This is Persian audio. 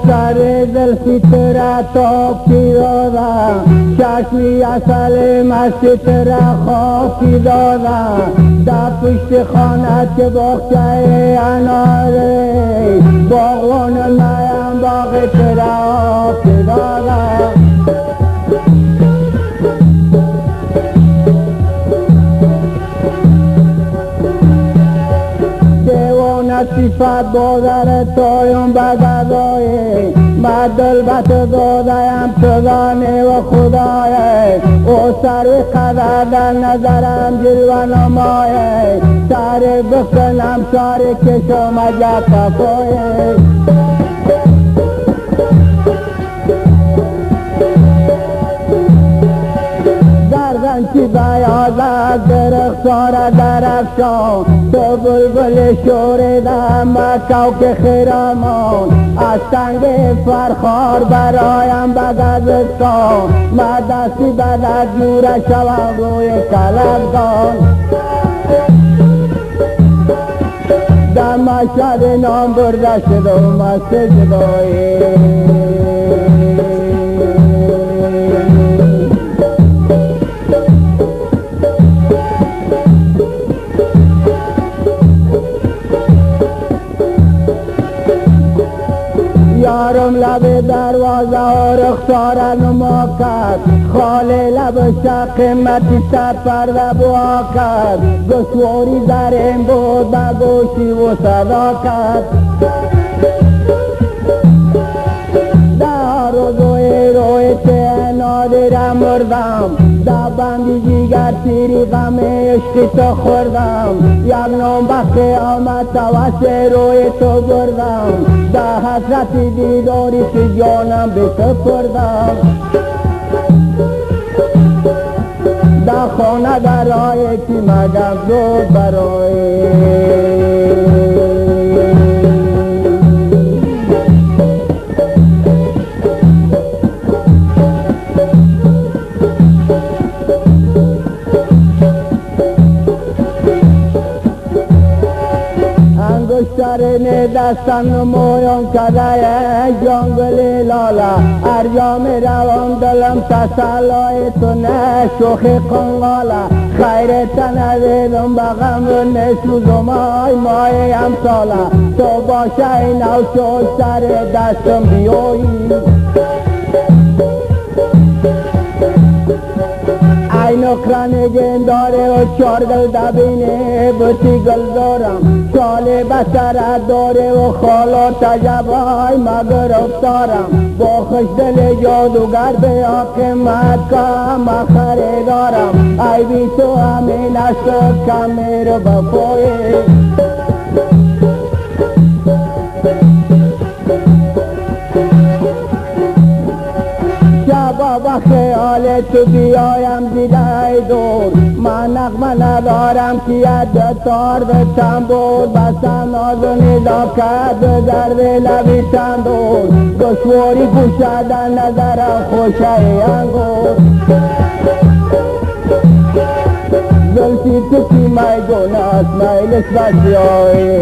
سر زلفی ترا تاکی دادم، چشمی اصل مستی ترا خاکی دادم، در پشت خانت که باغچه اناره، باغون میم باغ ترا آبی دادم. صفت بادر تایم بددای مدل بت دادایم شدانه و خدای او سر قدر در نظرم جلوه نمایه سر بکنم سر کشم اجت تفایه چی بیازد درختار درفشان تو بلبل شوریدم کوک خرامان از سنگ فرخار برایم بگذستان من دستی بدد نور شوم روی کلبگان در مشهد نام برده شد و مست جدایی یارم لب دروازه ها رخسار نما کرد خال لب شق قیمتی سر پرده بوا کرد دشواری در این بود به گوشی و صدا کرد در روی چه نادرم مردم در بندی جیگر تیری غم عشقی تو خوردم یک نام به قیامت توسه روی تو بردم در حسرت دیداری که جانم به تو پردم در خانه در رای که مگم زود برای انگشترین دستم نمایان کده جنگل لالا ارجام روان دلم تسلای تو نه شوخی قنقالا خیرت ندیدم بغم و نسوزم آی مای امسالا تو باشه این او شد سر دستم بیایی نکرانگین داره و چارگل دبینه بطی گل دارم شال بسر داره و خالا تجبای مگر افتارم با خوش دل جادوگر به قیمت کم خریدارم ای بی تو همین است کمی رو بپایی با خیال تو بیایم دیده دور من نغمه ندارم که ید تار به تنبور بسن آزونی لاکد درد لبی تندور دشواری گوشدن نظرم خوشه انگور زلفی تو کی میگون است میلش بسیاری